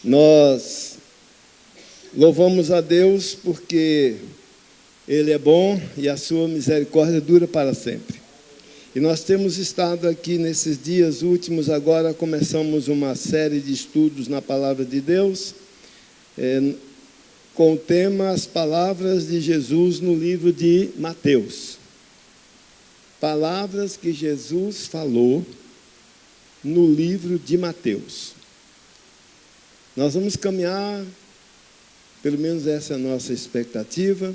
Nós louvamos a Deus porque Ele é bom e a sua misericórdia dura para sempre. E nós temos estado aqui nesses dias últimos, agora começamos uma série de estudos na Palavra de Deus, com o tema As Palavras de Jesus no livro de Mateus. Palavras que Jesus falou no livro de Mateus. Nós vamos caminhar, pelo menos essa é a nossa expectativa,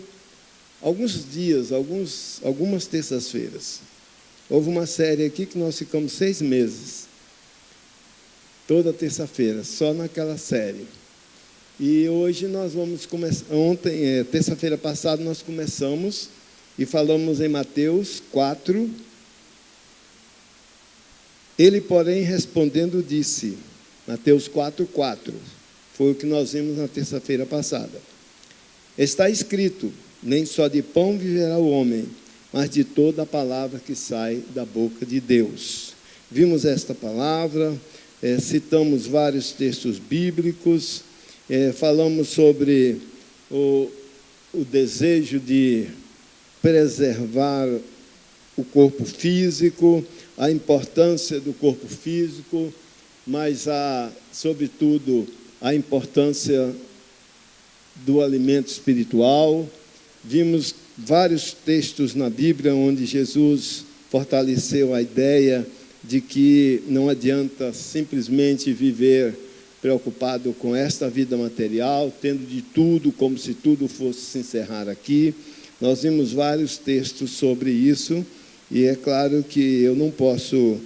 alguns dias, algumas terças-feiras. Houve uma série aqui que nós ficamos 6 meses, toda terça-feira, só naquela série. E hoje nós vamos começar, terça-feira passada nós começamos e falamos em Mateus 4. Ele, porém, respondendo, disse, Mateus 4:4, foi o que nós vimos na terça-feira passada. Está escrito, nem só de pão viverá o homem, mas de toda a palavra que sai da boca de Deus. Vimos esta palavra, citamos vários textos bíblicos, falamos sobre o desejo de preservar o corpo físico, a importância do corpo físico, mas, sobretudo, a importância do alimento espiritual. Vimos vários textos na Bíblia onde Jesus fortaleceu a ideia de que não adianta simplesmente viver preocupado com esta vida material, tendo de tudo, como se tudo fosse se encerrar aqui. Nós vimos vários textos sobre isso, e é claro que eu não posso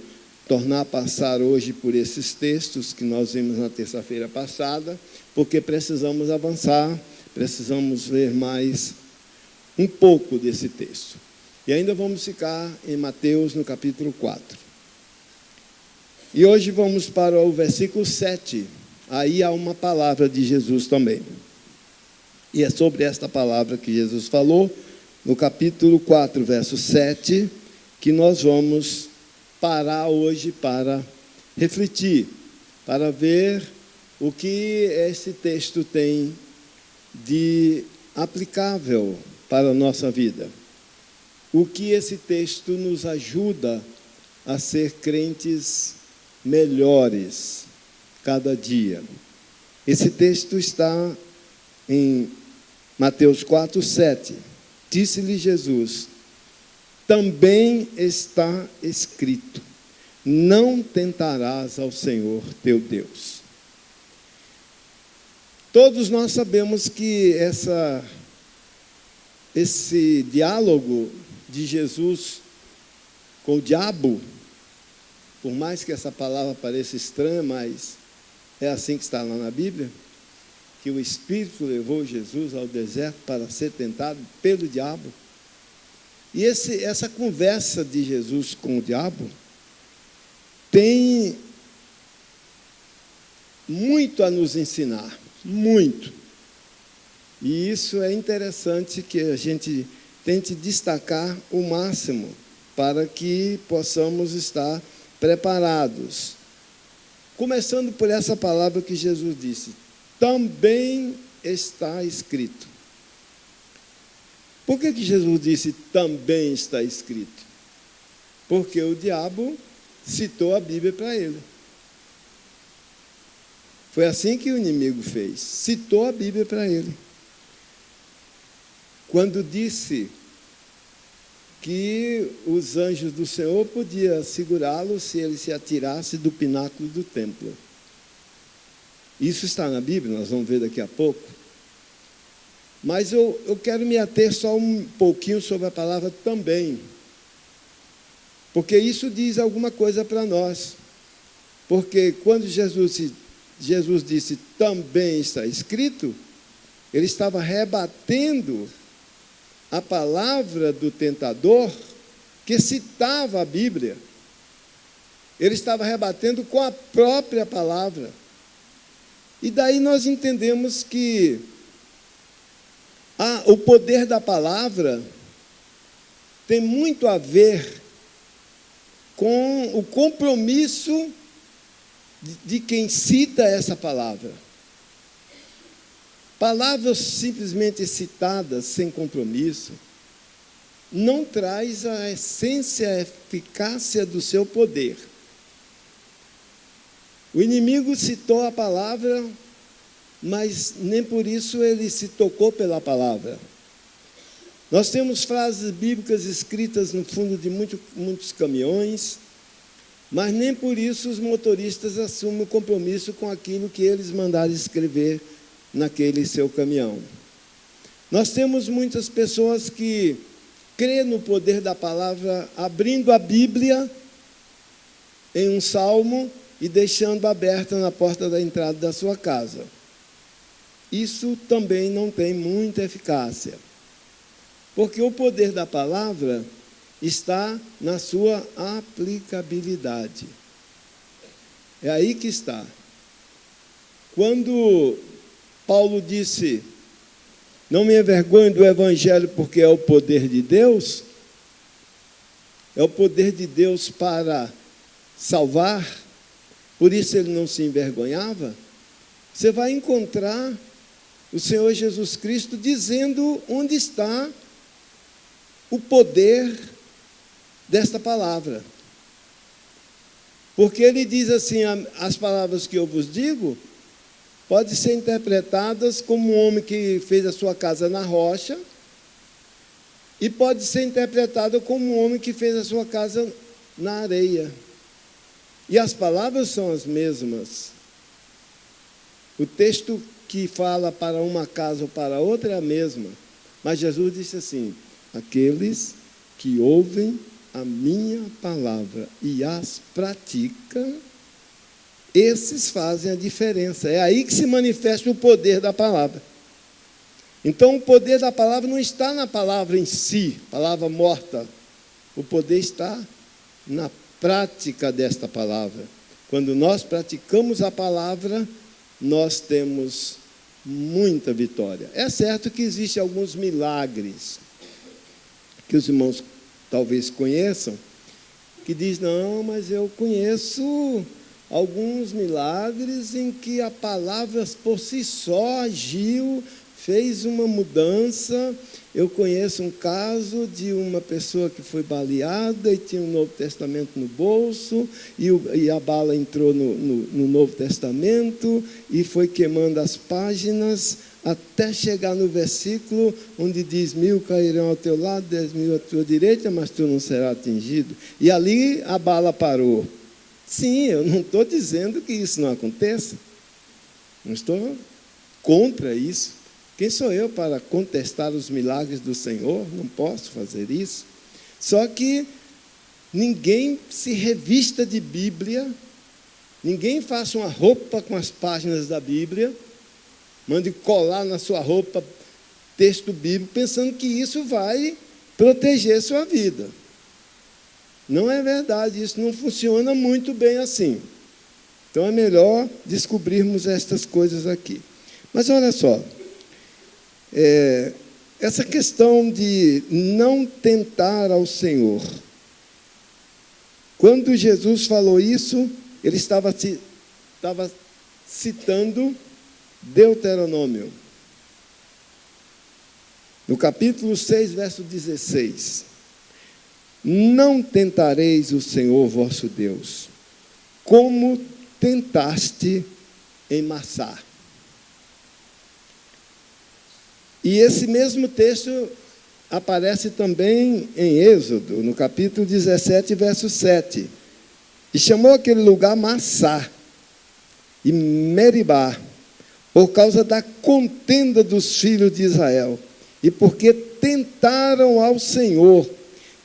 tornar passar hoje por esses textos que nós vimos na terça-feira passada, porque precisamos avançar, precisamos ler mais um pouco desse texto. E ainda vamos ficar em Mateus, no capítulo 4. E hoje vamos para o versículo 7. Aí há uma palavra de Jesus também. E é sobre esta palavra que Jesus falou, no capítulo 4, verso 7, que nós vamos parar hoje para refletir, para ver o que esse texto tem de aplicável para a nossa vida. O que esse texto nos ajuda a ser crentes melhores cada dia. Esse texto está em Mateus 4, 7. Disse-lhe Jesus, também está escrito, não tentarás ao Senhor teu Deus. Todos nós sabemos que esse diálogo de Jesus com o diabo, por mais que essa palavra pareça estranha, mas é assim que está lá na Bíblia, que o Espírito levou Jesus ao deserto para ser tentado pelo diabo. E essa conversa de Jesus com o diabo tem muito a nos ensinar, muito. E isso é interessante que a gente tente destacar o máximo para que possamos estar preparados. Começando por essa palavra que Jesus disse, também está escrito. Por que Jesus disse, também está escrito? Porque o diabo citou a Bíblia para ele. Foi assim que o inimigo fez, citou a Bíblia para ele. Quando disse que os anjos do Senhor podiam segurá-lo se ele se atirasse do pináculo do templo. Isso está na Bíblia, nós vamos ver daqui a pouco. Mas eu quero me ater só um pouquinho sobre a palavra também, porque isso diz alguma coisa para nós. Porque quando Jesus disse, também está escrito, ele estava rebatendo a palavra do tentador que citava a Bíblia. Ele estava rebatendo com a própria palavra. E daí nós entendemos que o poder da palavra tem muito a ver com o compromisso de quem cita essa palavra. Palavras simplesmente citadas, sem compromisso, não traz a essência, a eficácia do seu poder. O inimigo citou a palavra, mas nem por isso ele se tocou pela palavra. Nós temos frases bíblicas escritas no fundo de muitos caminhões, mas nem por isso os motoristas assumem o compromisso com aquilo que eles mandaram escrever naquele seu caminhão. Nós temos muitas pessoas que crê no poder da palavra, abrindo a Bíblia em um salmo e deixando aberta na porta da entrada da sua casa. Isso também não tem muita eficácia, porque o poder da palavra está na sua aplicabilidade. É aí que está. Quando Paulo disse: não me envergonho do Evangelho, porque é o poder de Deus, é o poder de Deus para salvar, por isso ele não se envergonhava. Você vai encontrar o Senhor Jesus Cristo dizendo onde está o poder desta palavra. Porque ele diz assim: as palavras que eu vos digo podem ser interpretadas como um homem que fez a sua casa na rocha, e pode ser interpretada como um homem que fez a sua casa na areia. E as palavras são as mesmas. O texto que fala para uma casa ou para outra é a mesma. Mas Jesus disse assim: aqueles que ouvem a minha palavra e as praticam, esses fazem a diferença. É aí que se manifesta o poder da palavra. Então, o poder da palavra não está na palavra em si, palavra morta. O poder está na prática desta palavra. Quando nós praticamos a palavra, nós temos muita vitória. É certo que existem alguns milagres que os irmãos talvez conheçam, que diz: não, mas eu conheço alguns milagres em que a palavra por si só agiu, fez uma mudança. Eu conheço um caso de uma pessoa que foi baleada e tinha um Novo Testamento no bolso, e a bala entrou no Novo Testamento e foi queimando as páginas até chegar no versículo onde diz: 1000 cairão ao teu lado, 10.000 à tua direita, mas tu não serás atingido. E ali a bala parou. Sim, eu não estou dizendo que isso não aconteça. Não estou contra isso. Quem sou eu para contestar os milagres do Senhor? Não posso fazer isso. Só que ninguém se revista de Bíblia, ninguém faça uma roupa com as páginas da Bíblia, mande colar na sua roupa texto bíblico, pensando que isso vai proteger sua vida. Não é verdade, isso não funciona muito bem assim. Então é melhor descobrirmos estas coisas aqui. Mas olha só, essa questão de não tentar ao Senhor. Quando Jesus falou isso, ele estava citando Deuteronômio, no capítulo 6, verso 16. Não tentareis o Senhor vosso Deus, como tentaste em Massá. E esse mesmo texto aparece também em Êxodo, no capítulo 17, verso 7. E chamou aquele lugar Massá e Meribá, por causa da contenda dos filhos de Israel, e porque tentaram ao Senhor,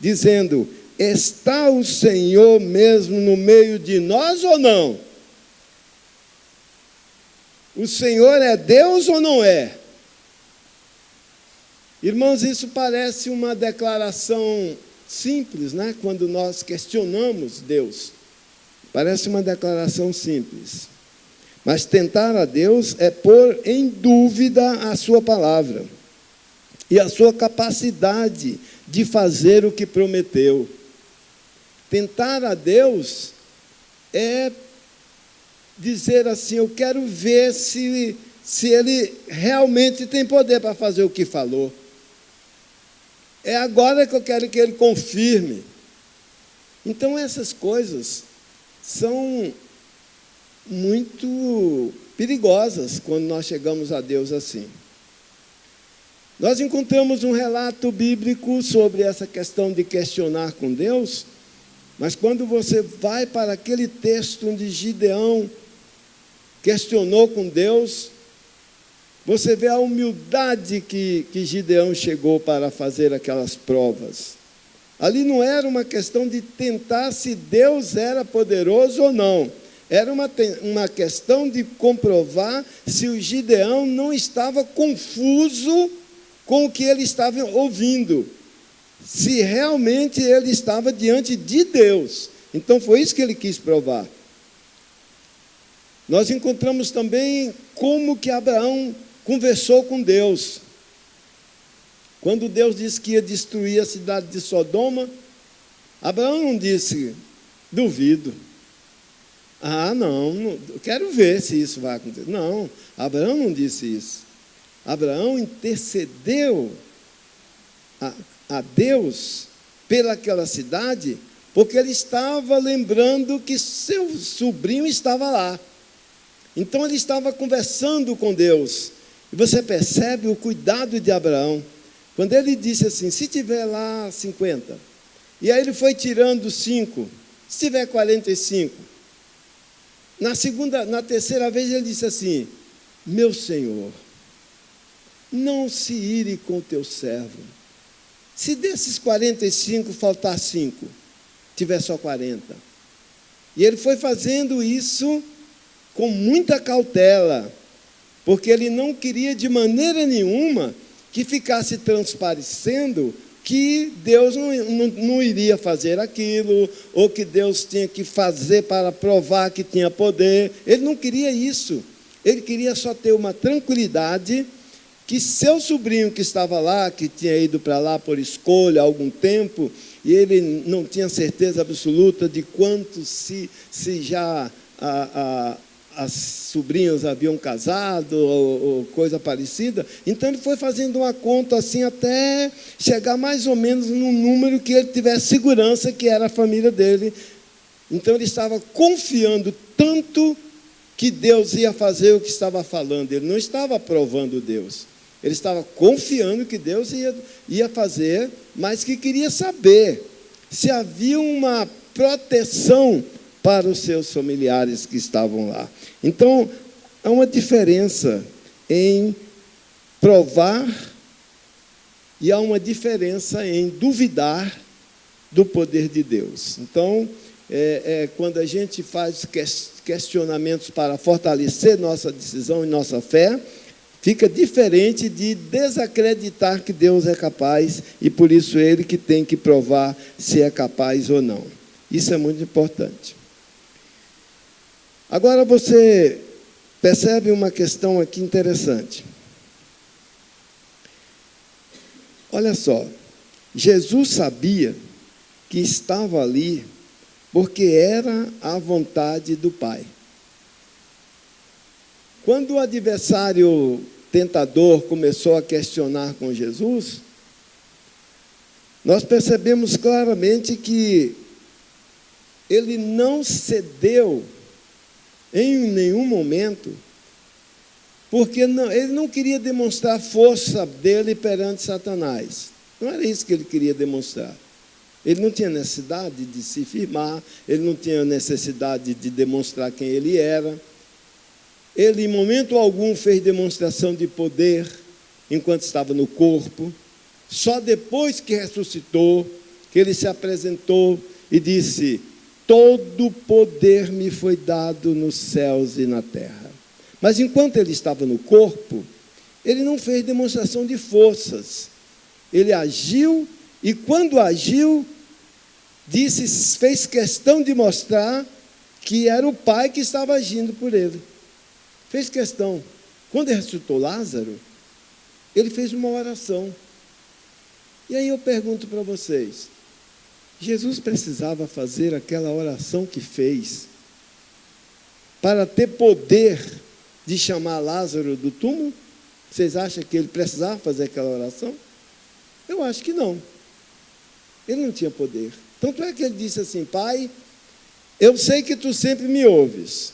dizendo: está o Senhor mesmo no meio de nós ou não? O Senhor é Deus ou não é? Irmãos, isso parece uma declaração simples, né? Quando nós questionamos Deus, parece uma declaração simples. Mas tentar a Deus é pôr em dúvida a sua palavra e a sua capacidade de fazer o que prometeu. Tentar a Deus é dizer assim: eu quero ver se se ele realmente tem poder para fazer o que falou. É agora que eu quero que ele confirme. Então, essas coisas são muito perigosas quando nós chegamos a Deus assim. Nós encontramos um relato bíblico sobre essa questão de questionar com Deus, mas quando você vai para aquele texto onde Gideão questionou com Deus, você vê a humildade que Gideão chegou para fazer aquelas provas. Ali não era uma questão de tentar se Deus era poderoso ou não. Era uma questão de comprovar se o Gideão não estava confuso com o que ele estava ouvindo, se realmente ele estava diante de Deus. Então foi isso que ele quis provar. Nós encontramos também como que Abraão conversou com Deus. Quando Deus disse que ia destruir a cidade de Sodoma, Abraão não disse, duvido. Não, quero ver se isso vai acontecer. Não, Abraão não disse isso. Abraão intercedeu a Deus pelaquela cidade, porque ele estava lembrando que seu sobrinho estava lá. Então ele estava conversando com Deus. E você percebe o cuidado de Abraão. Quando ele disse assim, se tiver lá 50, e aí ele foi tirando 5, se tiver 45, na terceira vez ele disse assim, meu Senhor, não se ire com o teu servo. Se desses 45 faltar 5, tiver só 40. E ele foi fazendo isso com muita cautela, porque ele não queria de maneira nenhuma que ficasse transparecendo que Deus não iria fazer aquilo, ou que Deus tinha que fazer para provar que tinha poder. Ele não queria isso. Ele queria só ter uma tranquilidade que seu sobrinho que estava lá, que tinha ido para lá por escolha há algum tempo, e ele não tinha certeza absoluta de quanto se já as sobrinhas haviam casado, ou coisa parecida. Então ele foi fazendo uma conta assim, até chegar mais ou menos no número que ele tivesse segurança que era a família dele. Então ele estava confiando tanto que Deus ia fazer o que estava falando. Ele não estava provando Deus. Ele estava confiando que Deus ia fazer, mas que queria saber se havia uma proteção para os seus familiares que estavam lá. Então, há uma diferença em provar e há uma diferença em duvidar do poder de Deus. Então, quando a gente faz questionamentos para fortalecer nossa decisão e nossa fé, fica diferente de desacreditar que Deus é capaz e por isso Ele que tem que provar se é capaz ou não. Isso é muito importante. Agora você percebe uma questão aqui interessante. Olha só, Jesus sabia que estava ali porque era a vontade do Pai. Quando o adversário tentador começou a questionar com Jesus, nós percebemos claramente que ele não cedeu em nenhum momento, porque ele não queria demonstrar a força dele perante Satanás. Não era isso que ele queria demonstrar. Ele não tinha necessidade de se firmar, ele não tinha necessidade de demonstrar quem ele era. Ele, em momento algum, fez demonstração de poder enquanto estava no corpo. Só depois que ressuscitou, que ele se apresentou e disse: todo poder me foi dado nos céus e na terra. Mas enquanto ele estava no corpo, ele não fez demonstração de forças. Ele agiu e quando agiu, fez questão de mostrar que era o Pai que estava agindo por ele. Fez questão. Quando ele ressuscitou Lázaro, ele fez uma oração. E aí eu pergunto para vocês, Jesus precisava fazer aquela oração que fez para ter poder de chamar Lázaro do túmulo? Vocês acham que ele precisava fazer aquela oração? Eu acho que não. Ele não tinha poder. Tanto é que ele disse assim: Pai, eu sei que tu sempre me ouves,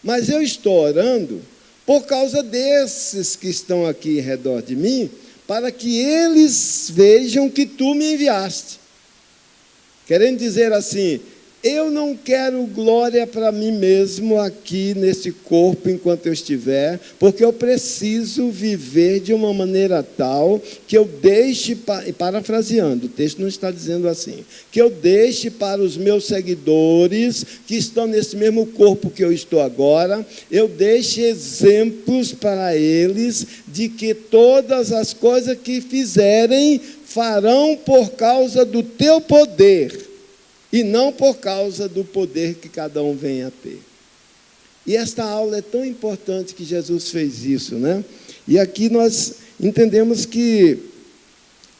mas eu estou orando por causa desses que estão aqui em redor de mim, para que eles vejam que tu me enviaste. Querendo dizer assim, eu não quero glória para mim mesmo aqui nesse corpo enquanto eu estiver, porque eu preciso viver de uma maneira tal que eu deixe, parafraseando, o texto não está dizendo assim, que eu deixe para os meus seguidores, que estão nesse mesmo corpo que eu estou agora, eu deixe exemplos para eles de que todas as coisas que fizerem, farão por causa do teu poder, e não por causa do poder que cada um vem a ter. E esta aula é tão importante que Jesus fez isso, né? E aqui nós entendemos que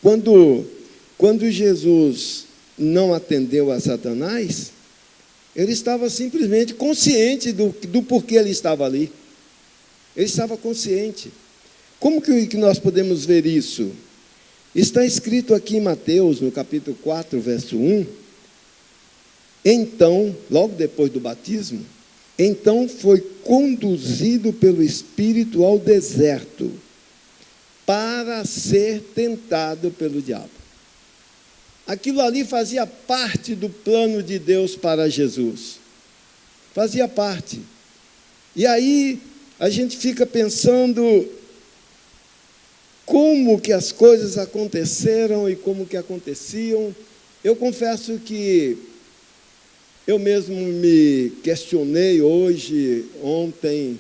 quando Jesus não atendeu a Satanás, ele estava simplesmente consciente do porquê ele estava ali. Ele estava consciente. Como que nós podemos ver isso? Está escrito aqui em Mateus, no capítulo 4, verso 1, então, logo depois do batismo, então foi conduzido pelo Espírito ao deserto para ser tentado pelo diabo. Aquilo ali fazia parte do plano de Deus para Jesus. Fazia parte. E aí a gente fica pensando como que as coisas aconteceram e como que aconteciam. Eu confesso que eu mesmo me questionei ontem,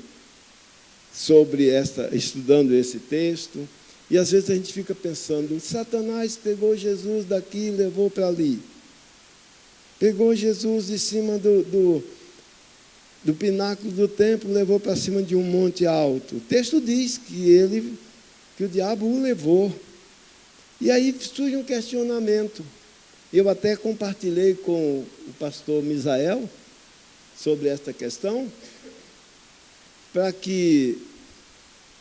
estudando esse texto, e às vezes a gente fica pensando, Satanás pegou Jesus daqui e levou para ali. Pegou Jesus de cima do pináculo do templo, levou para cima de um monte alto. O texto diz que o diabo o levou. E aí surge um questionamento. Eu até compartilhei com o pastor Misael sobre esta questão, para que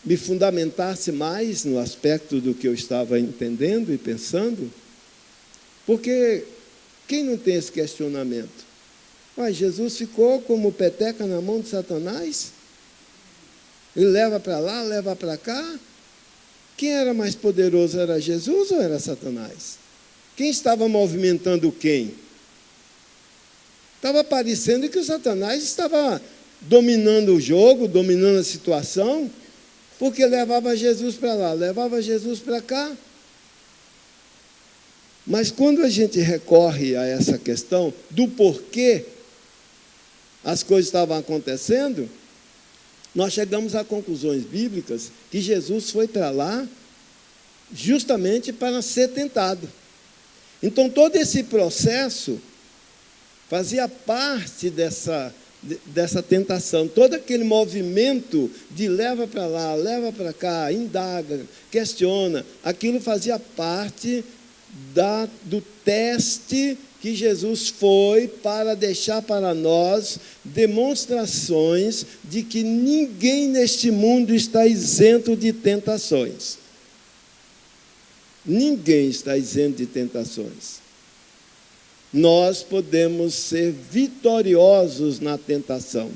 me fundamentasse mais no aspecto do que eu estava entendendo e pensando, porque quem não tem esse questionamento? Mas Jesus ficou como peteca na mão de Satanás? Ele leva para lá, leva para cá? Quem era mais poderoso, era Jesus ou era Satanás? Quem estava movimentando quem? Estava parecendo que o Satanás estava dominando o jogo, dominando a situação, porque levava Jesus para lá, levava Jesus para cá. Mas quando a gente recorre a essa questão do porquê as coisas estavam acontecendo, nós chegamos a conclusões bíblicas que Jesus foi para lá justamente para ser tentado. Então, todo esse processo fazia parte dessa tentação, todo aquele movimento de leva para lá, leva para cá, indaga, questiona, aquilo fazia parte do teste que Jesus foi para deixar para nós demonstrações de que ninguém neste mundo está isento de tentações. Ninguém está isento de tentações. Nós podemos ser vitoriosos na tentação.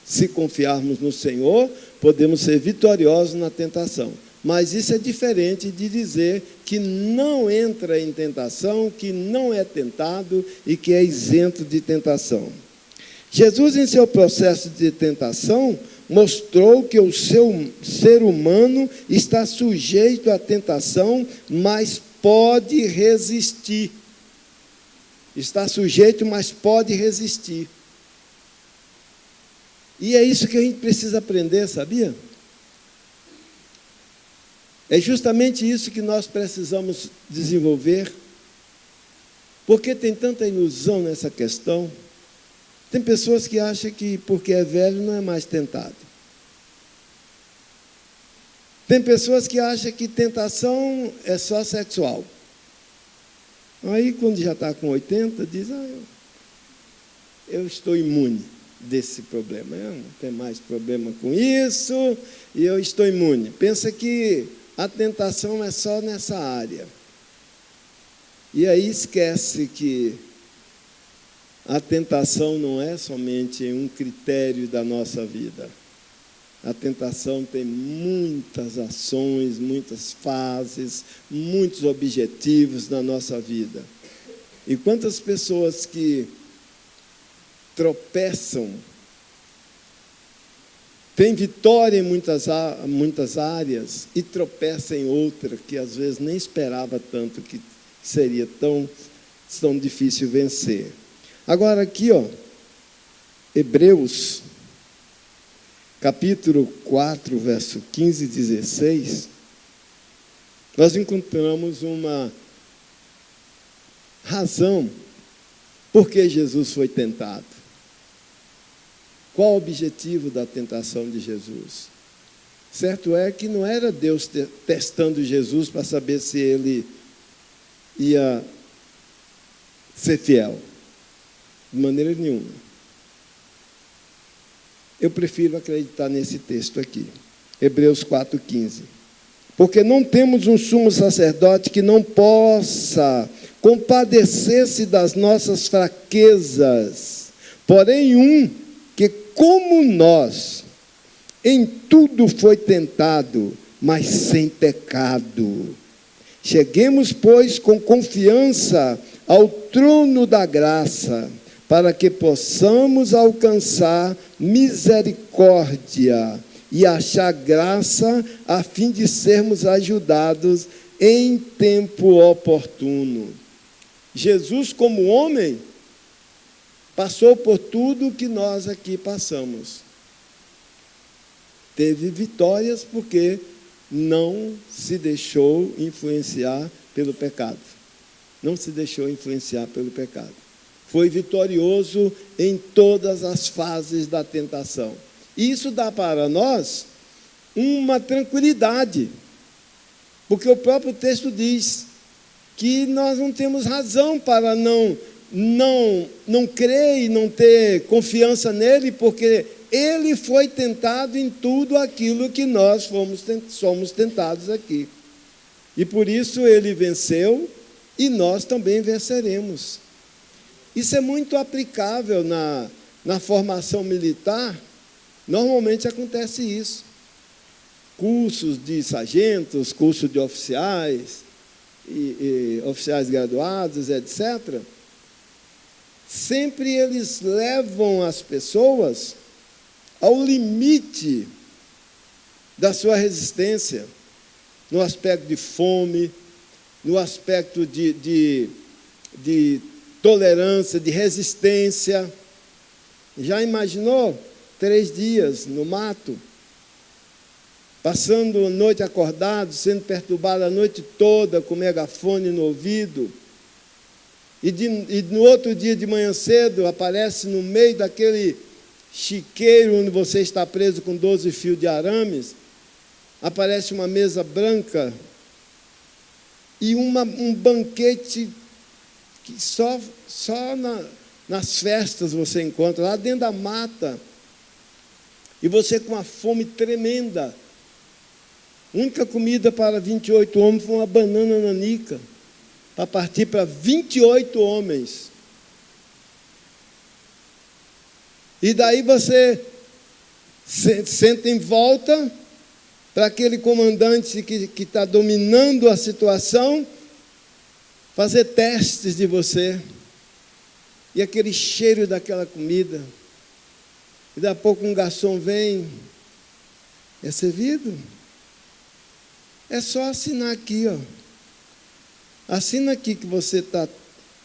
Se confiarmos no Senhor, podemos ser vitoriosos na tentação. Mas isso é diferente de dizer que não entra em tentação, que não é tentado e que é isento de tentação. Jesus, em seu processo de tentação, mostrou que o seu ser humano está sujeito à tentação, mas pode resistir. Está sujeito, mas pode resistir. E é isso que a gente precisa aprender, sabia? É justamente isso que nós precisamos desenvolver, porque tem tanta ilusão nessa questão. Tem pessoas que acham que porque é velho não é mais tentado. Tem pessoas que acham que tentação é só sexual. Aí, quando já está com 80, diz, eu estou imune. desse problema. Eu não tenho mais problema com isso e eu estou imune. Pensa que a tentação é só nessa área. E aí esquece que a tentação não é somente um critério da nossa vida. A tentação tem muitas ações, muitas fases, muitos objetivos na nossa vida. E quantas pessoas que tropeçam, têm vitória em muitas áreas e tropeçam em outra que às vezes nem esperava tanto que seria tão difícil vencer. Agora aqui, Hebreus, capítulo 4, verso 15 e 16, nós encontramos uma razão por que Jesus foi tentado. Qual o objetivo da tentação de Jesus? Certo é que não era Deus testando Jesus para saber se ele ia ser fiel. De maneira nenhuma. Eu prefiro acreditar nesse texto aqui. Hebreus 4,15. Porque não temos um sumo sacerdote que não possa compadecer-se das nossas fraquezas, porém um que, como nós, em tudo foi tentado, mas sem pecado. Cheguemos, pois, com confiança ao trono da graça, para que possamos alcançar misericórdia e achar graça, a fim de sermos ajudados em tempo oportuno. Jesus, como homem, passou por tudo que nós aqui passamos. Teve vitórias porque não se deixou influenciar pelo pecado. Não se deixou influenciar pelo pecado. Foi vitorioso em todas as fases da tentação. Isso dá para nós uma tranquilidade, porque o próprio texto diz que nós não temos razão para não crer e não ter confiança nele, porque ele foi tentado em tudo aquilo que nós somos tentados aqui. E por isso ele venceu e nós também venceremos. Isso é muito aplicável na formação militar. Normalmente acontece isso. Cursos de sargentos, cursos de oficiais, e oficiais graduados, etc. Sempre eles levam as pessoas ao limite da sua resistência, no aspecto de fome, no aspecto de tolerância, de resistência. Já imaginou 3 dias no mato, passando a noite acordado, sendo perturbado a noite toda com megafone no ouvido, e no outro dia de manhã cedo aparece no meio daquele chiqueiro onde você está preso com 12 fios de arames, aparece uma mesa branca e um banquete que só nas festas você encontra, lá dentro da mata, e você com uma fome tremenda. A única comida para 28 homens foi uma banana nanica, para partir para 28 homens. E daí você senta em volta para aquele comandante que está dominando a situação, fazer testes de você, e aquele cheiro daquela comida, e daqui a pouco um garçom vem, é servido? É só assinar aqui, assina aqui que você está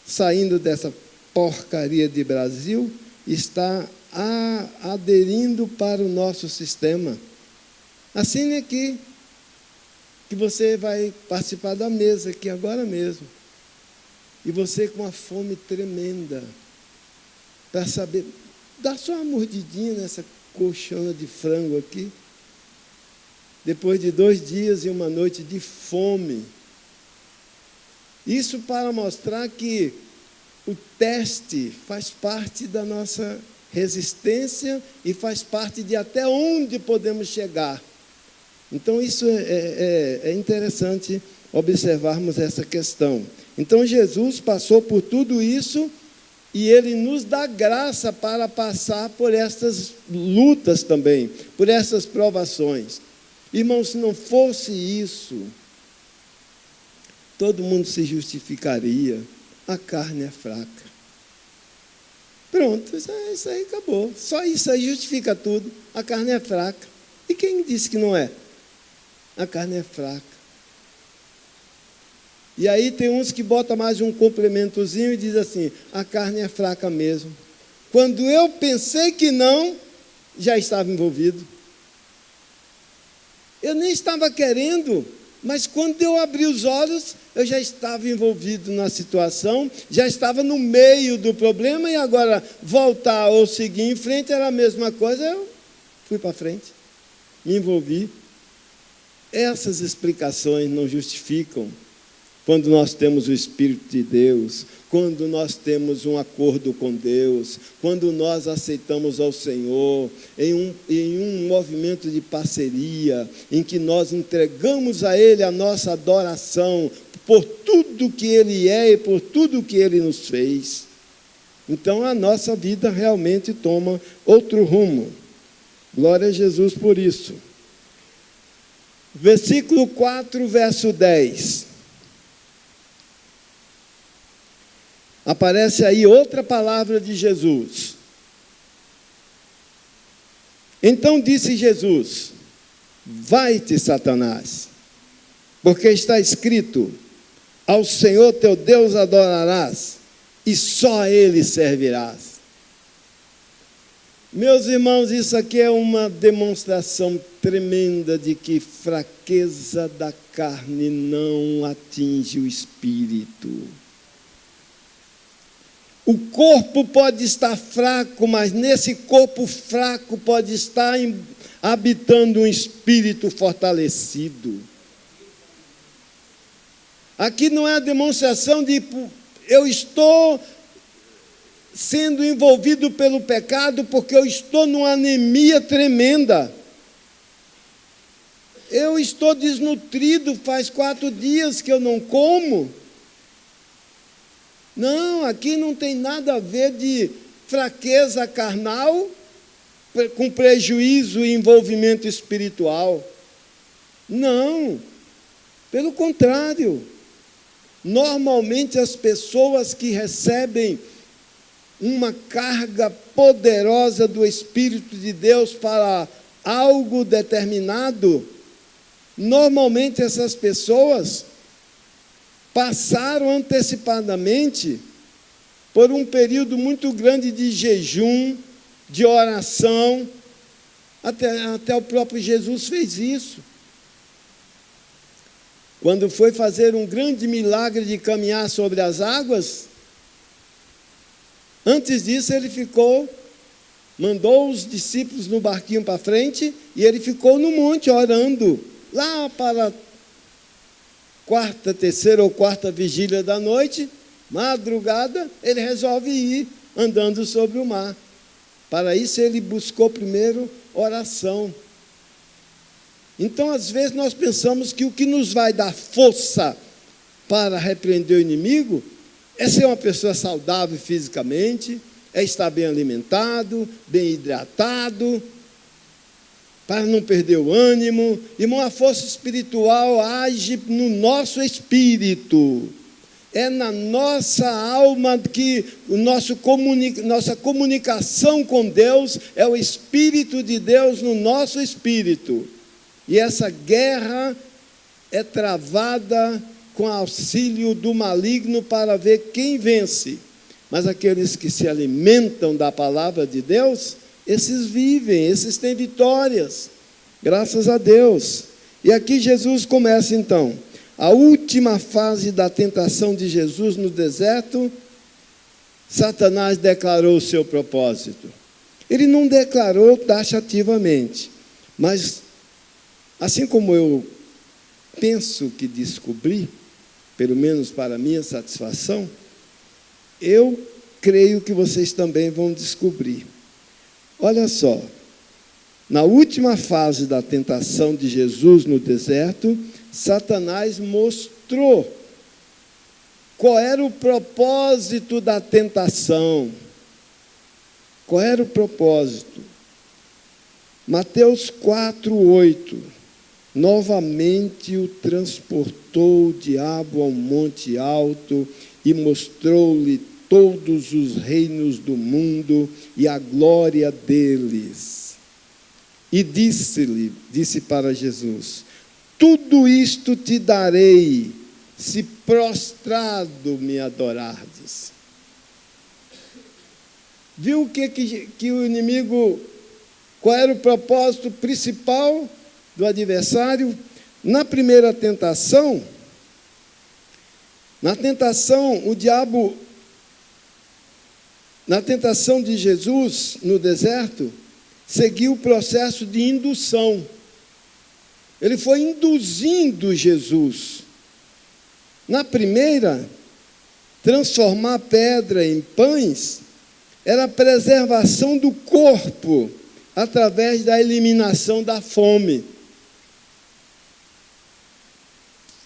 saindo dessa porcaria de Brasil, está aderindo para o nosso sistema. Assine aqui, que você vai participar da mesa aqui agora mesmo. E você com uma fome tremenda, para saber, dá só uma mordidinha nessa colchona de frango aqui. Depois de 2 dias e uma noite de fome. Isso para mostrar que o teste faz parte da nossa resistência e faz parte de até onde podemos chegar. Então, isso é interessante observarmos essa questão. Então, Jesus passou por tudo isso e Ele nos dá graça para passar por essas lutas também, por essas provações. Irmãos, se não fosse isso, todo mundo se justificaria. A carne é fraca. Pronto, isso aí acabou. Só isso aí justifica tudo. A carne é fraca. E quem disse que não é? A carne é fraca. E aí tem uns que botam mais um complementozinho e diz assim, a carne é fraca mesmo. Quando eu pensei que não, já estava envolvido. Eu nem estava querendo, mas quando eu abri os olhos, eu já estava envolvido na situação, já estava no meio do problema, e agora voltar ou seguir em frente era a mesma coisa, eu fui para frente, me envolvi. Essas explicações não justificam quando nós temos o Espírito de Deus, quando nós temos um acordo com Deus, quando nós aceitamos ao Senhor em um movimento de parceria, em que nós entregamos a Ele a nossa adoração por tudo que Ele é e por tudo que Ele nos fez. Então a nossa vida realmente toma outro rumo. Glória a Jesus por isso. Versículo 4, verso 10. Aparece aí outra palavra de Jesus. Então disse Jesus, vai-te, Satanás, porque está escrito, ao Senhor teu Deus adorarás, e só a Ele servirás. Meus irmãos, isso aqui é uma demonstração tremenda de que fraqueza da carne não atinge o espírito. O corpo pode estar fraco, mas nesse corpo fraco pode estar habitando um espírito fortalecido. Aqui não é a demonstração de eu estou sendo envolvido pelo pecado porque eu estou numa anemia tremenda. Eu estou desnutrido, faz 4 dias que eu não como. Não, aqui não tem nada a ver de fraqueza carnal com prejuízo e envolvimento espiritual. Não, pelo contrário. Normalmente as pessoas que recebem uma carga poderosa do Espírito de Deus para algo determinado, normalmente essas pessoas passaram antecipadamente por um período muito grande de jejum, de oração, até o próprio Jesus fez isso. Quando foi fazer um grande milagre de caminhar sobre as águas, antes disso ele mandou os discípulos no barquinho para frente, e ele ficou no monte orando, lá para terceira ou quarta vigília da noite, madrugada, ele resolve ir andando sobre o mar. Para isso ele buscou primeiro oração. Então, às vezes, nós pensamos que o que nos vai dar força para repreender o inimigo é ser uma pessoa saudável fisicamente, é estar bem alimentado, bem hidratado, para não perder o ânimo. Irmão, a força espiritual age no nosso espírito. É na nossa alma que nossa comunicação com Deus é o Espírito de Deus no nosso espírito. E essa guerra é travada com auxílio do maligno para ver quem vence. Mas aqueles que se alimentam da palavra de Deus, esses vivem, esses têm vitórias, graças a Deus. E aqui Jesus começa então, a última fase da tentação de Jesus no deserto. Satanás declarou o seu propósito. Ele não declarou taxativamente, mas assim como eu penso que descobri, pelo menos para minha satisfação, eu creio que vocês também vão descobrir. Olha só, na última fase da tentação de Jesus no deserto, Satanás mostrou qual era o propósito da tentação. Qual era o propósito? Mateus 4:8. Novamente o transportou o diabo ao monte alto e mostrou-lhe todos os reinos do mundo e a glória deles. E disse para Jesus: tudo isto te darei, se prostrado me adorardes. Viu o que o inimigo, qual era o propósito principal do adversário? Na primeira tentação, o diabo, na tentação de Jesus no deserto, seguiu o processo de indução. Ele foi induzindo Jesus. Na primeira, transformar pedra em pães era a preservação do corpo através da eliminação da fome.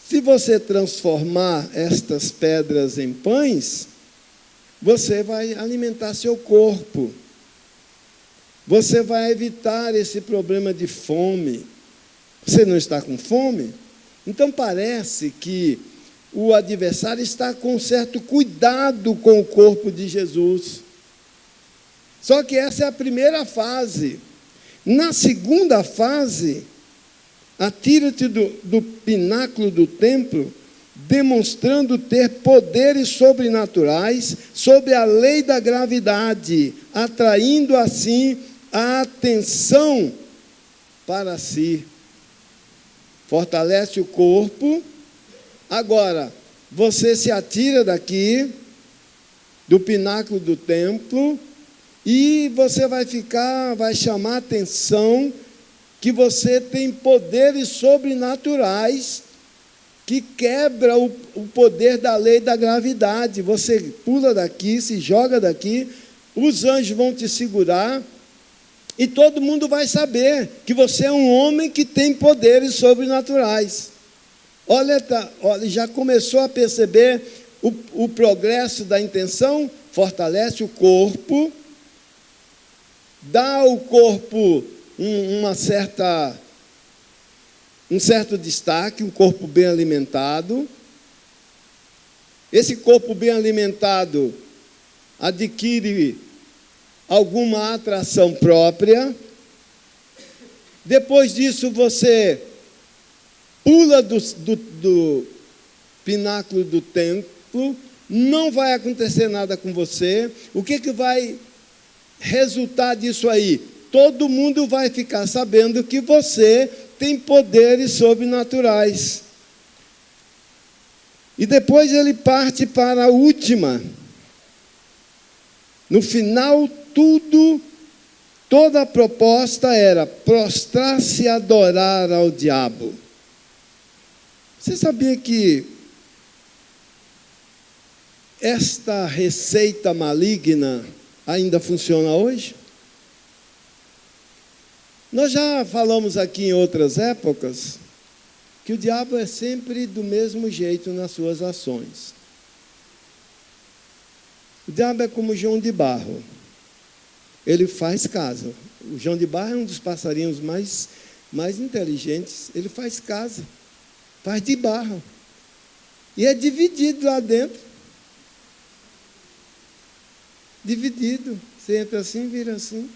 Se você transformar estas pedras em pães, você vai alimentar seu corpo. Você vai evitar esse problema de fome. Você não está com fome? Então parece que o adversário está com certo cuidado com o corpo de Jesus. Só que essa é a primeira fase. Na segunda fase, atira-te do pináculo do templo, demonstrando ter poderes sobrenaturais sobre a lei da gravidade, atraindo assim a atenção para si. Fortalece o corpo. Agora, você se atira daqui, do pináculo do templo, e você vai chamar a atenção que você tem poderes sobrenaturais que quebra o poder da lei da gravidade. Você pula daqui, se joga daqui, os anjos vão te segurar e todo mundo vai saber que você é um homem que tem poderes sobrenaturais. Olha, já começou a perceber o progresso da intenção? Fortalece o corpo, dá ao corpo um certo destaque, um corpo bem alimentado. Esse corpo bem alimentado adquire alguma atração própria. Depois disso, você pula do pináculo do templo, não vai acontecer nada com você. O que vai resultar disso aí? Todo mundo vai ficar sabendo que você tem poderes sobrenaturais. E depois ele parte para a última. No final, toda a proposta era prostrar-se e adorar ao diabo. Você sabia que esta receita maligna ainda funciona hoje? Nós já falamos aqui em outras épocas que o diabo é sempre do mesmo jeito nas suas ações. O diabo é como João de Barro. Ele faz casa. O João de Barro é um dos passarinhos mais inteligentes. Ele faz casa. Faz de barro. E é dividido lá dentro. Dividido. Você entra assim, vira assim.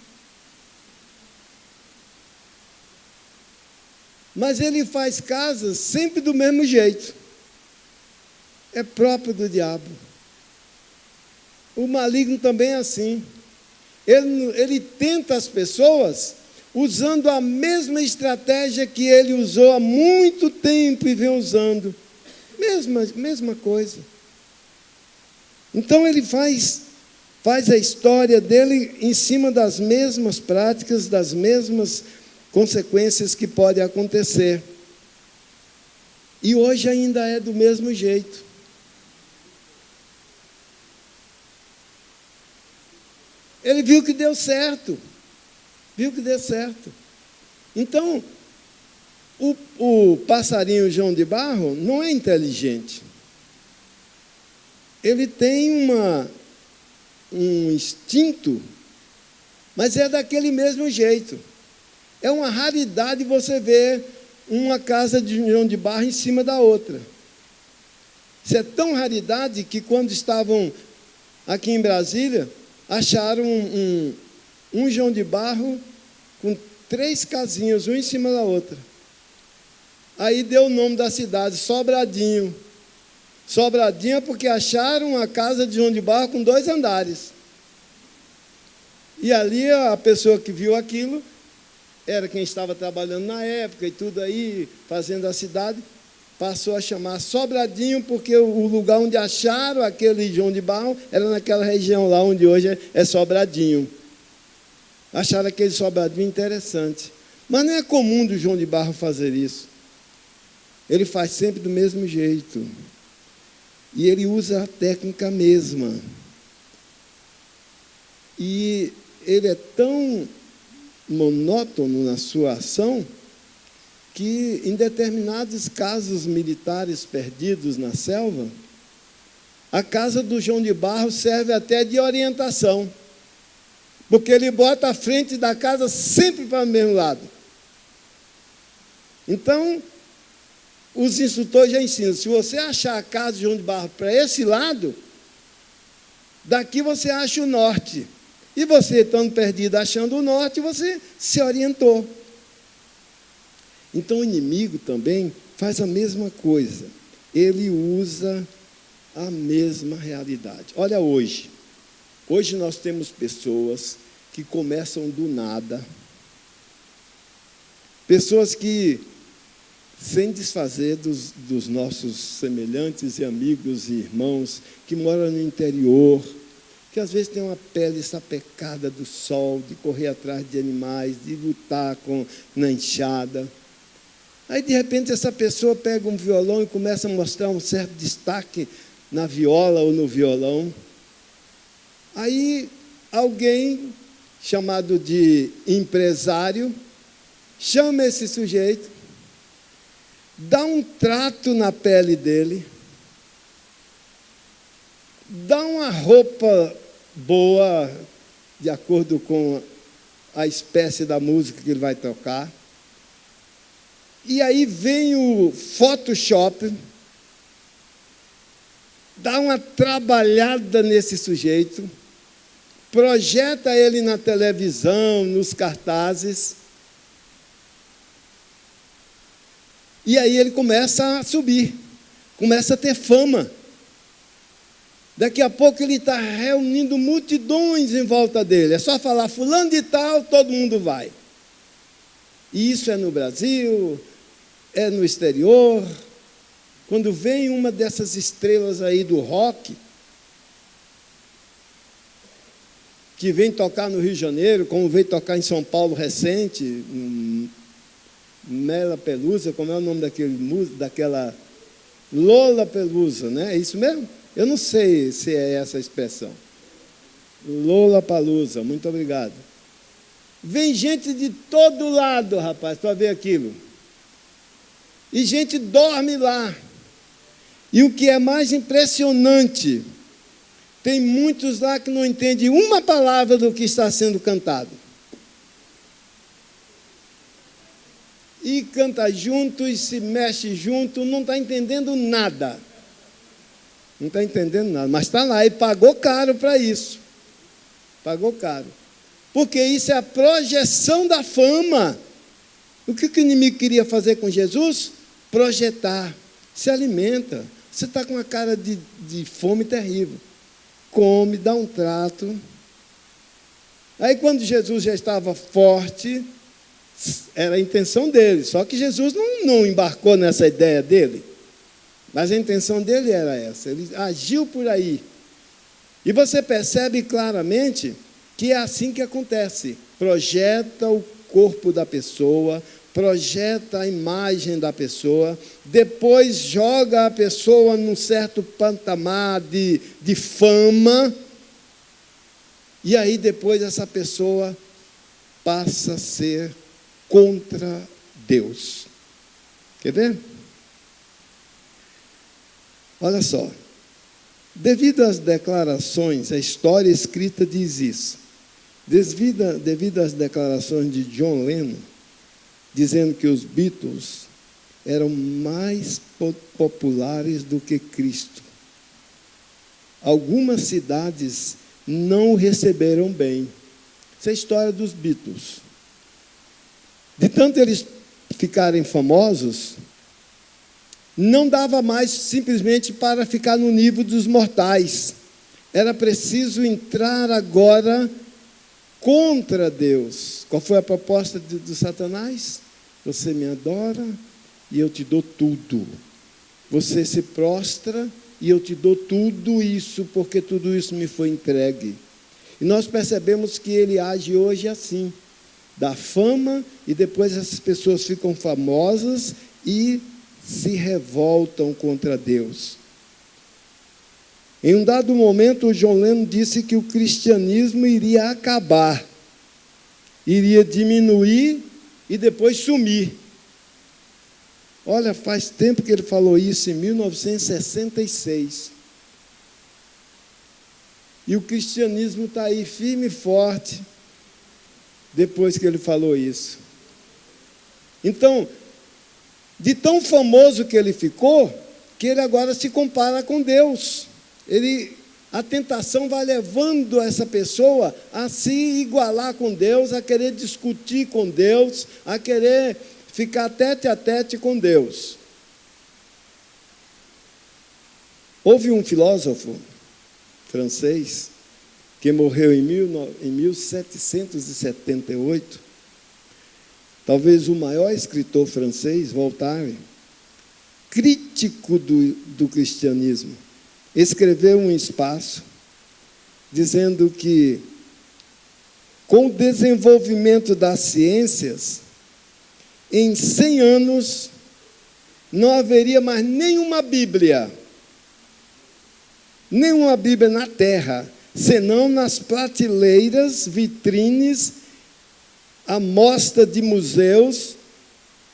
Mas ele faz casas sempre do mesmo jeito. É próprio do diabo. O maligno também é assim. Ele tenta as pessoas usando a mesma estratégia que ele usou há muito tempo e vem usando. Mesma coisa. Então ele faz a história dele em cima das mesmas práticas, das mesmas consequências que podem acontecer. E hoje ainda é do mesmo jeito. Ele viu que deu certo. Viu que deu certo. Então, o passarinho João de Barro não é inteligente. Ele tem um instinto, mas é daquele mesmo jeito. É uma raridade você ver uma casa de João de Barro em cima da outra. Isso é tão raridade que, quando estavam aqui em Brasília, acharam um João de Barro com 3 casinhas, uma em cima da outra. Aí deu o nome da cidade, Sobradinho. Sobradinho é porque acharam a casa de João de Barro com 2 andares. E ali a pessoa que viu aquilo era quem estava trabalhando na época e tudo aí, fazendo a cidade, passou a chamar Sobradinho, porque o lugar onde acharam aquele João de Barro era naquela região lá onde hoje é Sobradinho. Acharam aquele Sobradinho interessante. Mas não é comum do João de Barro fazer isso. Ele faz sempre do mesmo jeito. E ele usa a técnica mesma. E ele é tão monótono na sua ação que, em determinados casos militares perdidos na selva, a casa do João de Barro serve até de orientação, porque ele bota a frente da casa sempre para o mesmo lado. Então, os instrutores já ensinam: se você achar a casa de João de Barro para esse lado, daqui você acha o norte. E você, estando perdido, achando o norte, você se orientou. Então, o inimigo também faz a mesma coisa. Ele usa a mesma realidade. Olha hoje. Hoje nós temos pessoas que começam do nada. Pessoas que, sem desfazer dos nossos semelhantes e amigos e irmãos que moram no interior, que às vezes tem uma pele sapecada do sol, de correr atrás de animais, de lutar na enxada. Aí, de repente, essa pessoa pega um violão e começa a mostrar um certo destaque na viola ou no violão. Aí, alguém, chamado de empresário, chama esse sujeito, dá um trato na pele dele, dá uma roupa boa, de acordo com a espécie da música que ele vai tocar. E aí vem o Photoshop, dá uma trabalhada nesse sujeito, projeta ele na televisão, nos cartazes, e aí ele começa a subir, começa a ter fama. Daqui a pouco ele está reunindo multidões em volta dele. É só falar fulano de tal, todo mundo vai. E isso é no Brasil, é no exterior. Quando vem uma dessas estrelas aí do rock, que vem tocar no Rio de Janeiro, como veio tocar em São Paulo recente, Lollapalooza, como é o nome daquela Lollapalooza, né? É isso mesmo? Eu não sei se é essa a expressão. Lollapalooza, muito obrigado. Vem gente de todo lado, rapaz, para ver aquilo. E gente dorme lá. E o que é mais impressionante, tem muitos lá que não entendem uma palavra do que está sendo cantado. E canta junto e se mexe junto, não está entendendo nada. Não está entendendo nada, mas está lá e pagou caro para isso. Pagou caro. Porque isso é a projeção da fama. O que o inimigo queria fazer com Jesus? Projetar. Se alimenta. Você está com uma cara de fome terrível. Come, dá um trato. Aí, quando Jesus já estava forte, era a intenção dele. Só que Jesus não embarcou nessa ideia dele. Mas a intenção dele era essa, ele agiu por aí. E você percebe claramente que é assim que acontece. Projeta o corpo da pessoa, projeta a imagem da pessoa, depois joga a pessoa num certo patamar de fama, e aí depois essa pessoa passa a ser contra Deus. Quer ver? Olha só. Devido às declarações, a história escrita diz isso. Devido às declarações de John Lennon, dizendo que os Beatles eram mais populares do que Cristo, algumas cidades não o receberam bem. Essa é a história dos Beatles. De tanto eles ficarem famosos, não dava mais simplesmente para ficar no nível dos mortais. Era preciso entrar agora contra Deus. Qual foi a proposta do Satanás? Você me adora e eu te dou tudo. Você se prostra e eu te dou tudo isso, porque tudo isso me foi entregue. E nós percebemos que ele age hoje assim. Dá fama e depois essas pessoas ficam famosas e se revoltam contra Deus. Em um dado momento, o John Lennon disse que o cristianismo iria acabar, iria diminuir e depois sumir. Olha, faz tempo que ele falou isso, em 1966. E o cristianismo está aí firme e forte, depois que ele falou isso. Então, de tão famoso que ele ficou, que ele agora se compara com Deus. A tentação vai levando essa pessoa a se igualar com Deus, a querer discutir com Deus, a querer ficar tete a tete com Deus. Houve um filósofo francês que morreu em 1778, talvez o maior escritor francês, Voltaire, crítico do cristianismo, escreveu um espaço dizendo que, com o desenvolvimento das ciências, em 100 anos, não haveria mais nenhuma Bíblia na Terra, senão nas prateleiras, vitrines, à mostra de museus,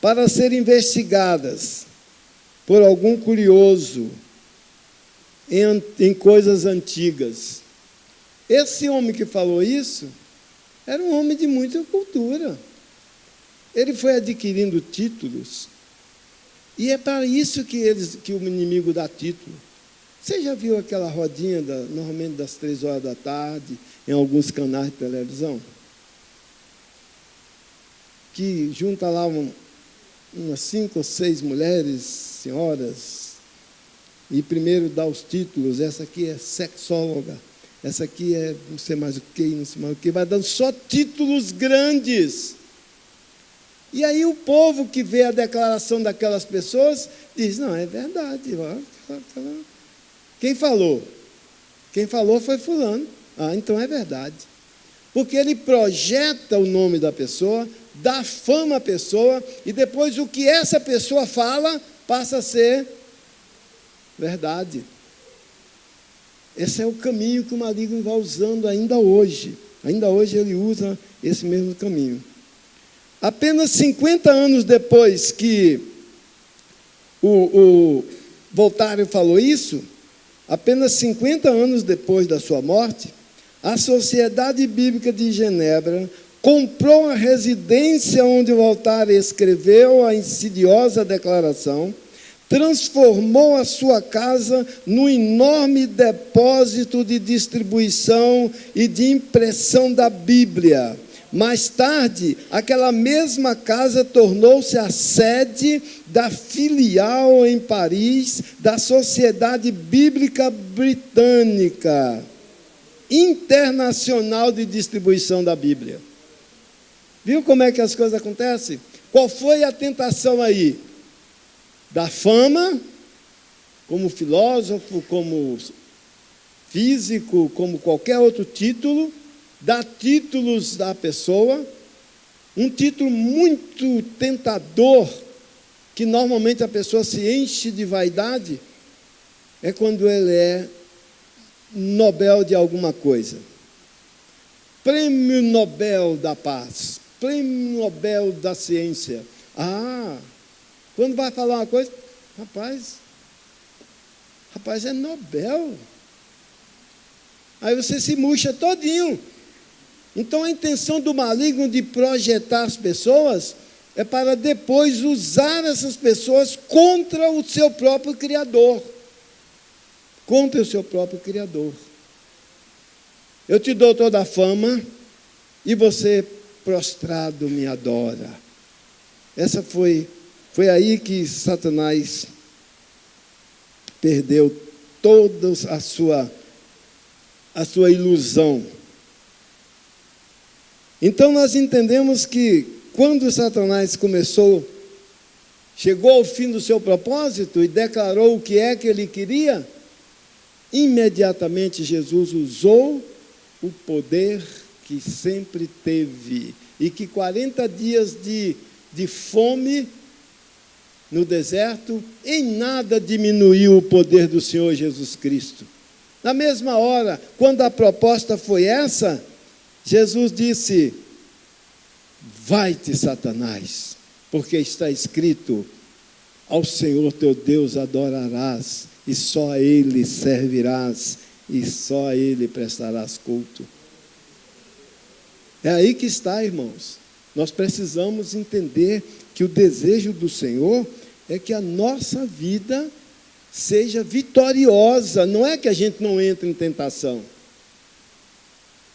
para serem investigadas por algum curioso em coisas antigas. Esse homem que falou isso era um homem de muita cultura. Ele foi adquirindo títulos, e é para isso que o inimigo dá título. Você já viu aquela rodinha, normalmente das 3 horas da tarde, em alguns canais de televisão? Que junta lá umas 5 ou 6 mulheres, senhoras, e primeiro dá os títulos. Essa aqui é sexóloga, essa aqui é não sei mais o que, não sei mais o que, vai dando só títulos grandes. E aí o povo que vê a declaração daquelas pessoas diz, não, é verdade. Quem falou? Quem falou foi fulano. Ah, então é verdade. Porque ele projeta o nome da pessoa, dá fama à pessoa, e depois o que essa pessoa fala passa a ser verdade. Esse é o caminho que o maligno vai usando ainda hoje. Ainda hoje ele usa esse mesmo caminho. Apenas 50 anos depois que o Voltaire falou isso, apenas 50 anos depois da sua morte, a Sociedade Bíblica de Genebra comprou a residência onde Voltaire escreveu a insidiosa declaração, transformou a sua casa num enorme depósito de distribuição e de impressão da Bíblia. Mais tarde, aquela mesma casa tornou-se a sede da filial em Paris da Sociedade Bíblica Britânica, internacional de distribuição da Bíblia. Viu como é que as coisas acontecem? Qual foi a tentação aí? Da fama, como filósofo, como físico, como qualquer outro título, dá títulos à pessoa, um título muito tentador, que normalmente a pessoa se enche de vaidade, é quando ele é Nobel de alguma coisa. Prêmio Nobel da Paz. prêmio Nobel da ciência. Quando vai falar uma coisa, rapaz, é Nobel. Aí você se murcha todinho. Então, a intenção do maligno de projetar as pessoas é para depois usar essas pessoas contra o seu próprio Criador. Contra o seu próprio Criador. Eu te dou toda a fama e você, prostrado, me adora. Essa foi aí que Satanás perdeu toda a sua ilusão. Então nós entendemos que quando Satanás chegou ao fim do seu propósito e declarou o que é que ele queria, imediatamente Jesus usou o poder que sempre teve e que 40 dias de fome no deserto em nada diminuiu o poder do Senhor Jesus Cristo. Na mesma hora, quando a proposta foi essa, Jesus disse: vai-te, Satanás, porque está escrito: ao Senhor teu Deus adorarás, e só a Ele servirás, e só a Ele prestarás culto. É aí que está, irmãos. Nós precisamos entender que o desejo do Senhor é que a nossa vida seja vitoriosa. Não é que a gente não entre em tentação.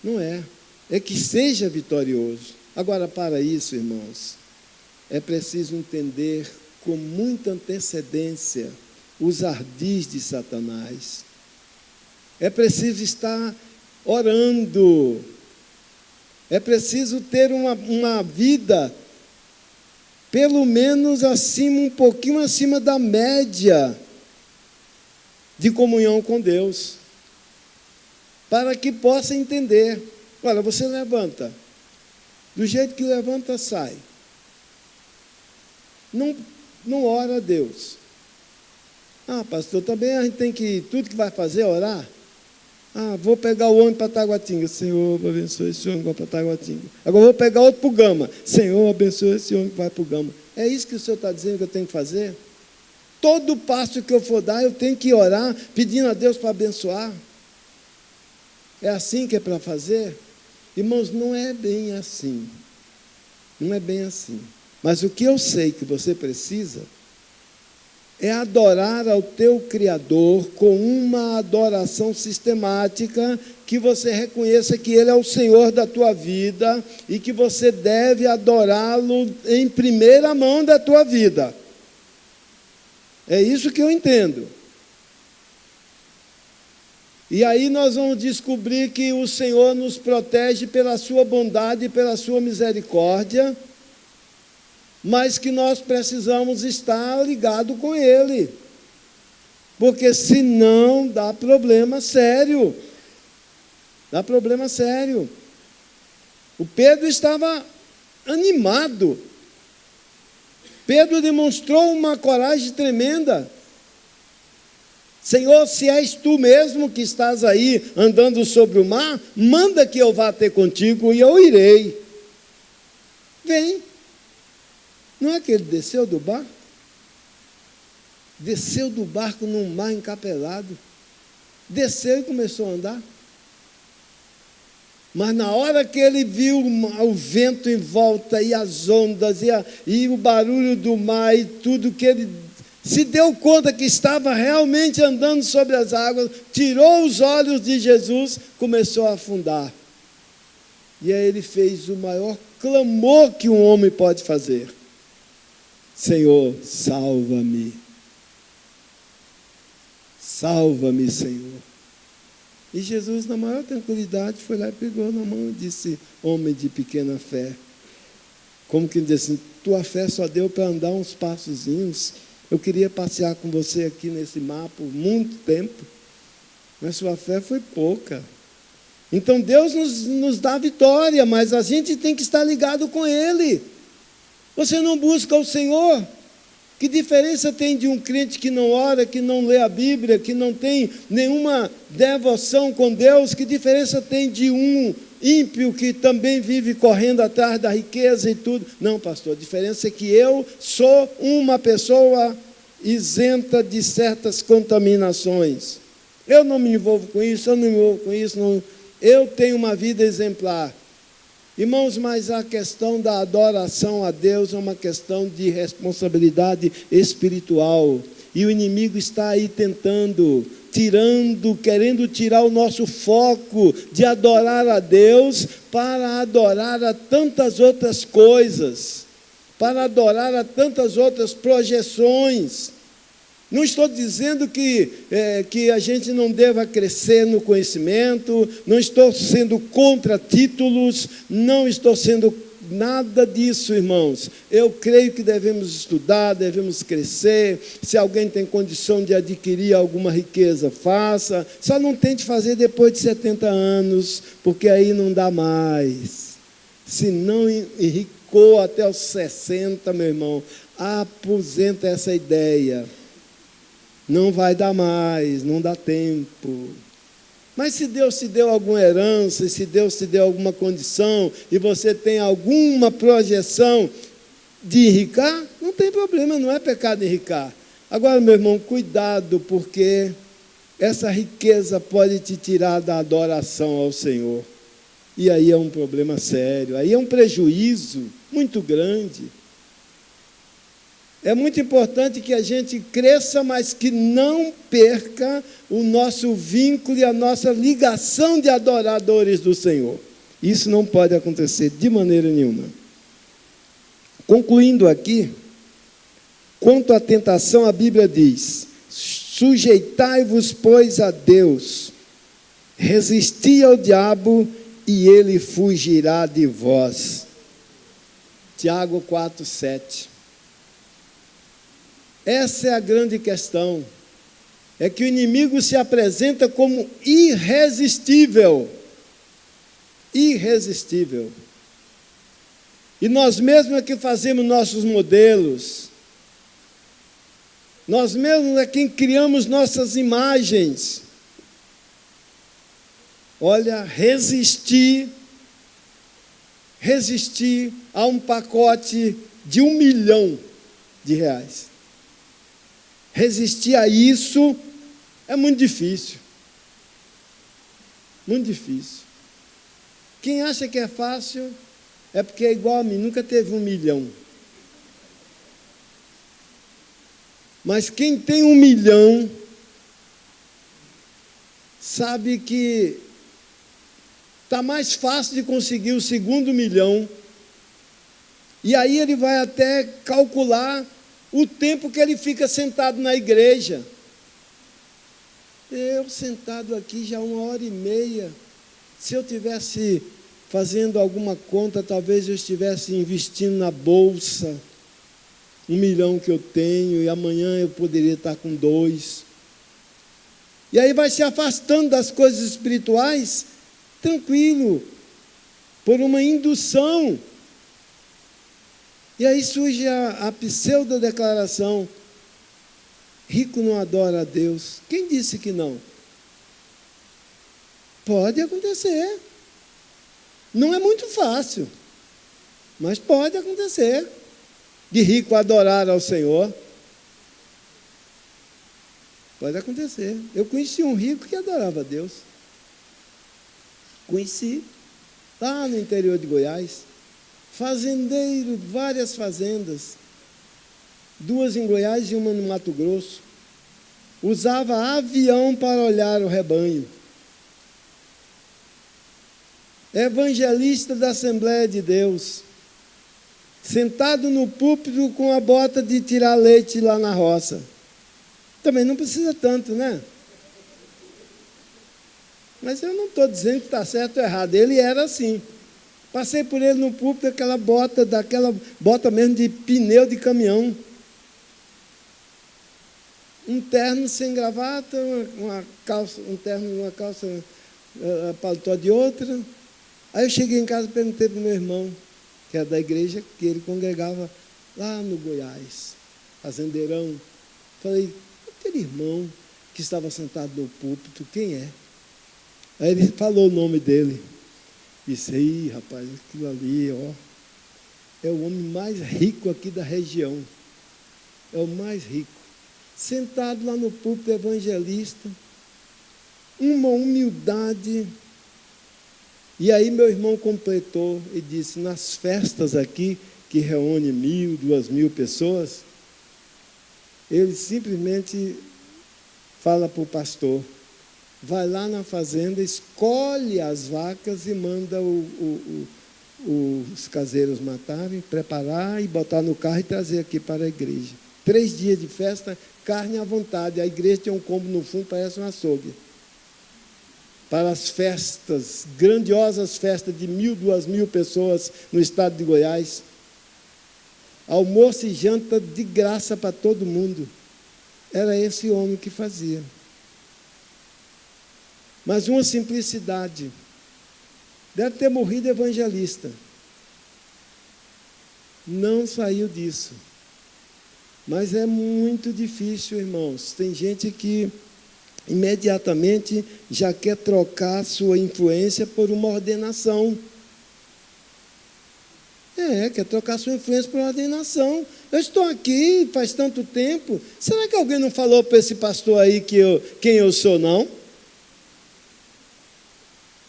Não é. É que seja vitorioso. Agora, para isso, irmãos, é preciso entender com muita antecedência os ardis de Satanás. É preciso estar orando. É preciso ter uma vida, pelo menos um pouquinho acima da média de comunhão com Deus, para que possa entender. Olha, você levanta, do jeito que levanta, sai. Não ora a Deus. Pastor, também a gente tem que, tudo que vai fazer é orar. Vou pegar o ônibus para Taguatinga. Senhor, abençoe esse ônibus que vai para Taguatinga. Agora vou pegar outro para o Gama. Senhor, abençoe esse ônibus que vai para o Gama. É isso que o Senhor está dizendo que eu tenho que fazer? Todo passo que eu for dar, eu tenho que orar, pedindo a Deus para abençoar. É assim que é para fazer? Irmãos, não é bem assim. Não é bem assim. Mas o que eu sei que você precisa é adorar ao teu Criador com uma adoração sistemática, que você reconheça que Ele é o Senhor da tua vida e que você deve adorá-lo em primeira mão da tua vida. É isso que eu entendo. E aí nós vamos descobrir que o Senhor nos protege pela sua bondade e pela sua misericórdia, mas que nós precisamos estar ligados com Ele, porque senão dá problema sério. Dá problema sério. O Pedro estava animado. Pedro demonstrou uma coragem tremenda. Senhor, se és tu mesmo que estás aí andando sobre o mar, manda que eu vá ter contigo e eu irei. Vem. Não é que ele desceu do barco? Desceu do barco num mar encapelado. Desceu e começou a andar. Mas na hora que ele viu o vento em volta e as ondas e o barulho do mar e tudo, que ele se deu conta que estava realmente andando sobre as águas, tirou os olhos de Jesus, começou a afundar. E aí ele fez o maior clamor que um homem pode fazer: Senhor, salva-me. Salva-me, Senhor. E Jesus, na maior tranquilidade, foi lá e pegou na mão e disse: homem de pequena fé. Como que ele disse assim: tua fé só deu para andar uns passozinhos. Eu queria passear com você aqui nesse mar por muito tempo, mas sua fé foi pouca. Então Deus nos dá vitória, mas a gente tem que estar ligado com Ele. Você não busca o Senhor? Que diferença tem de um crente que não ora, que não lê a Bíblia, que não tem nenhuma devoção com Deus? Que diferença tem de um ímpio que também vive correndo atrás da riqueza e tudo. Não, pastor, a diferença é que eu sou uma pessoa isenta de certas contaminações. Eu não me envolvo com isso, eu não me envolvo com isso, não. Eu tenho uma vida exemplar. Irmãos, mas a questão da adoração a Deus é uma questão de responsabilidade espiritual. E o inimigo está aí querendo tirar o nosso foco de adorar a Deus para adorar a tantas outras coisas, para adorar a tantas outras projeções. Não estou dizendo que a gente não deva crescer no conhecimento, não estou sendo contra títulos, não estou sendo nada disso, irmãos. Eu creio que devemos estudar, devemos crescer. Se alguém tem condição de adquirir alguma riqueza, faça. Só não tente fazer depois de 70 anos, porque aí não dá mais. Se não enricou até os 60, meu irmão, aposenta essa ideia. Não vai dar mais, não dá tempo. Mas se Deus te deu alguma herança, se Deus te deu alguma condição, e você tem alguma projeção de enricar, não tem problema, não é pecado enricar. Agora, meu irmão, cuidado, porque essa riqueza pode te tirar da adoração ao Senhor. E aí é um problema sério, aí é um prejuízo muito grande. É muito importante que a gente cresça, mas que não perca o nosso vínculo e a nossa ligação de adoradores do Senhor. Isso não pode acontecer de maneira nenhuma. Concluindo aqui, quanto à tentação, a Bíblia diz: sujeitai-vos, pois, a Deus, resisti ao diabo e ele fugirá de vós. Tiago 4:7. Essa é a grande questão, é que o inimigo se apresenta como irresistível, irresistível, e nós mesmos é que fazemos nossos modelos, nós mesmos é quem criamos nossas imagens. Olha, resistir a um pacote de R$1 milhão. Resistir a isso é muito difícil. Muito difícil. Quem acha que é fácil é porque é igual a mim, nunca teve 1 milhão. Mas quem tem 1 milhão sabe que está mais fácil de conseguir o segundo 1 milhão. E aí ele vai até calcular o tempo que ele fica sentado na igreja. Eu sentado aqui já 1h30. Se eu tivesse fazendo alguma conta, talvez eu estivesse investindo na bolsa 1 milhão que eu tenho, e amanhã eu poderia estar com 2. E aí vai se afastando das coisas espirituais, tranquilo, por uma indução. E aí surge a pseudo-declaração: rico não adora a Deus. Quem disse que não? Pode acontecer. Não é muito fácil, mas pode acontecer de rico adorar ao Senhor. Pode acontecer. Eu conheci um rico que adorava a Deus. Conheci, lá no interior de Goiás. Fazendeiro, várias fazendas, 2 em Goiás e uma no Mato Grosso. Usava avião para olhar o rebanho. Evangelista da Assembleia de Deus, sentado no púlpito com a bota de tirar leite lá na roça. Também não precisa tanto, né? Mas eu não estou dizendo que está certo ou errado, ele era assim. Passei por ele no púlpito, daquela bota mesmo de pneu de caminhão. Um terno sem gravata, um terno, uma calça, paletó de outra. Aí eu cheguei em casa e perguntei para o meu irmão, que era da igreja, que ele congregava lá no Goiás, fazendeirão. Falei: aquele irmão que estava sentado no púlpito, quem é? Aí ele falou o nome dele. Disse, aí, rapaz, aquilo ali, ó, é o homem mais rico aqui da região. É o mais rico. Sentado lá no púlpito evangelista, uma humildade. E aí meu irmão completou e disse, nas festas aqui, que reúne 1.000, 2.000 pessoas, ele simplesmente fala para o pastor, vai lá na fazenda, escolhe as vacas e manda os caseiros matarem, preparar e botar no carro e trazer aqui para a igreja. 3 dias de festa, carne à vontade. A igreja tem um combo no fundo, parece um açougue. Para as festas, grandiosas festas de 1.000, 2.000 pessoas no estado de Goiás. Almoço e janta de graça para todo mundo. Era esse homem que fazia. Mas uma simplicidade. Deve ter morrido evangelista. Não saiu disso. Mas é muito difícil, irmãos. Tem gente que imediatamente já quer trocar sua influência por uma ordenação. Quer trocar sua influência por uma ordenação. Eu estou aqui faz tanto tempo. Será que alguém não falou para esse pastor aí quem eu sou, não?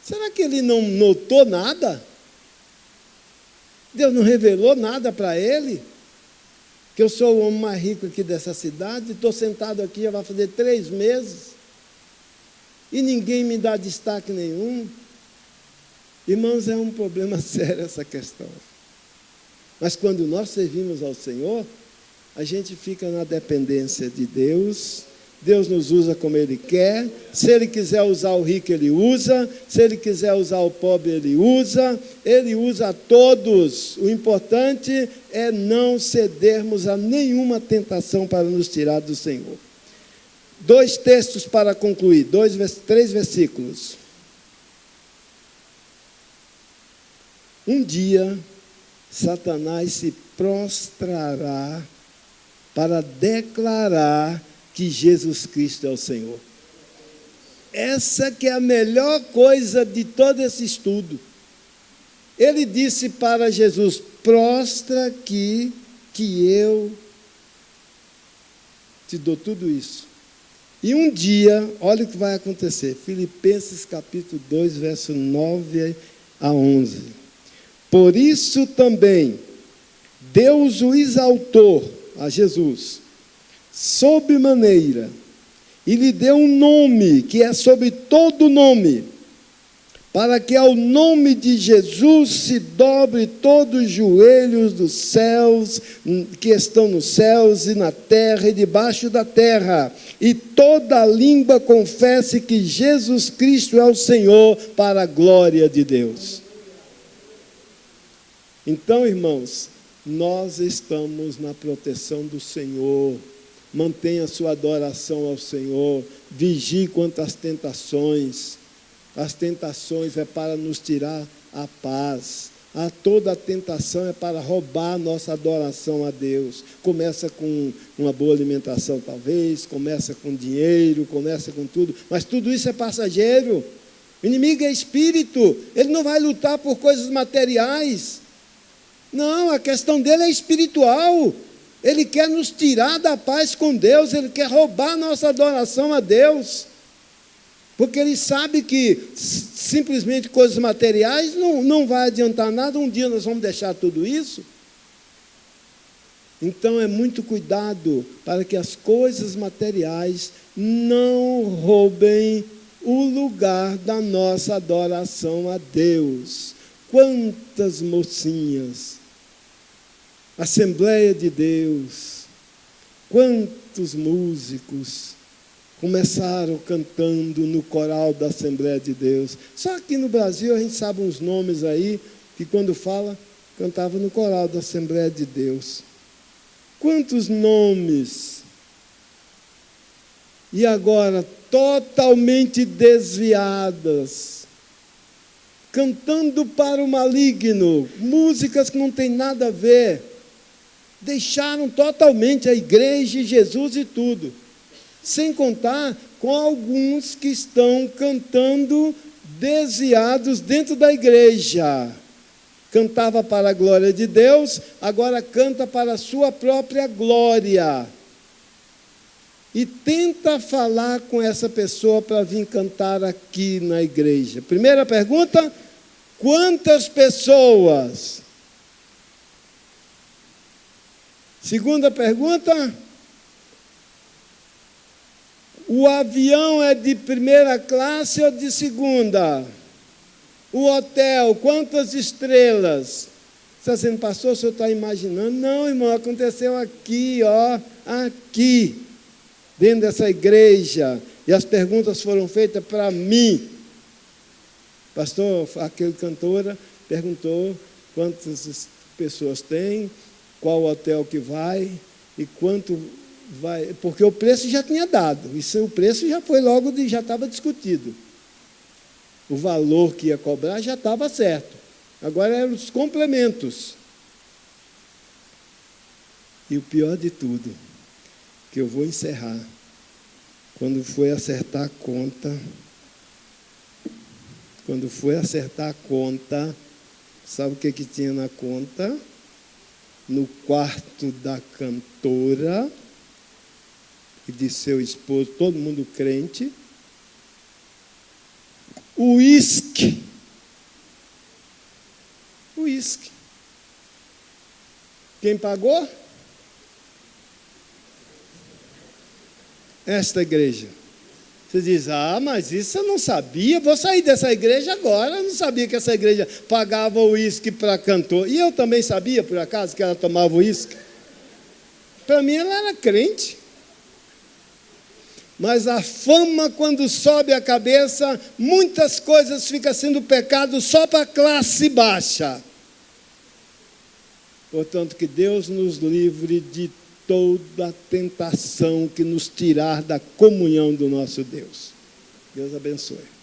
Será que ele não notou nada? Deus não revelou nada para ele? Que eu sou o homem mais rico aqui dessa cidade, estou sentado aqui, já vai fazer 3 meses, e ninguém me dá destaque nenhum. Irmãos, é um problema sério essa questão. Mas quando nós servimos ao Senhor, a gente fica na dependência de Deus. Deus nos usa como Ele quer. Se Ele quiser usar o rico, Ele usa. Se Ele quiser usar o pobre, Ele usa. Ele usa a todos. O importante é não cedermos a nenhuma tentação para nos tirar do Senhor. 2 textos para concluir, 3 versículos. Um dia, Satanás se prostrará para declarar que Jesus Cristo é o Senhor. Essa que é a melhor coisa de todo esse estudo. Ele disse para Jesus, prostra aqui, que eu te dou tudo isso. E um dia, olha o que vai acontecer. Filipenses capítulo 2, verso 9 a 11. Por isso também, Deus o exaltou, a Jesus, sob maneira, e lhe deu um nome, que é sobre todo nome, para que ao nome de Jesus se dobre todos os joelhos dos céus, que estão nos céus e na terra e debaixo da terra, e toda língua confesse que Jesus Cristo é o Senhor, para a glória de Deus. Então, irmãos, nós estamos na proteção do Senhor. Mantenha a sua adoração ao Senhor, vigie quanto às tentações. As tentações é para nos tirar a paz. Toda a tentação é para roubar a nossa adoração a Deus. Começa com uma boa alimentação, talvez, começa com dinheiro, começa com tudo, mas tudo isso é passageiro. O inimigo é espírito, ele não vai lutar por coisas materiais. Não, a questão dele é espiritual. Ele quer nos tirar da paz com Deus, ele quer roubar a nossa adoração a Deus. Porque ele sabe que simplesmente coisas materiais não vai adiantar nada, um dia nós vamos deixar tudo isso. Então é muito cuidado para que as coisas materiais não roubem o lugar da nossa adoração a Deus. Quantas mocinhas, Assembleia de Deus, quantos músicos começaram cantando no coral da Assembleia de Deus. Só aqui no Brasil a gente sabe uns nomes aí, que quando fala, cantava no coral da Assembleia de Deus. Quantos nomes! E agora, totalmente desviadas, cantando para o maligno, músicas que não tem nada a ver, deixaram totalmente a igreja, Jesus e tudo. Sem contar com alguns que estão cantando desviados dentro da igreja. Cantava para a glória de Deus, agora canta para a sua própria glória. E tenta falar com essa pessoa para vir cantar aqui na igreja. Primeira pergunta: quantas pessoas? Segunda pergunta: o avião é de primeira classe ou de segunda? O hotel, quantas estrelas? Você está dizendo, pastor, o senhor está imaginando? Não, irmão, aconteceu aqui, ó, aqui, dentro dessa igreja. E as perguntas foram feitas para mim. Pastor, aquele cantora perguntou quantas pessoas tem, qual hotel que vai e quanto vai, porque o preço já tinha dado, isso, o preço já foi logo, já estava discutido. O valor que ia cobrar já estava certo. Agora eram os complementos. E o pior de tudo, que eu vou encerrar, quando foi acertar a conta, sabe o que tinha na conta? No quarto da cantora e de seu esposo, todo mundo crente, uísque. Uísque. Quem pagou? Esta igreja. Você diz, mas isso eu não sabia, vou sair dessa igreja agora, eu não sabia que essa igreja pagava uísque para cantor. E eu também sabia, por acaso, que ela tomava uísque. Para mim, ela era crente. Mas a fama, quando sobe a cabeça, muitas coisas ficam sendo pecado só para a classe baixa. Portanto, que Deus nos livre de toda tentação que nos tirar da comunhão do nosso Deus. Deus abençoe.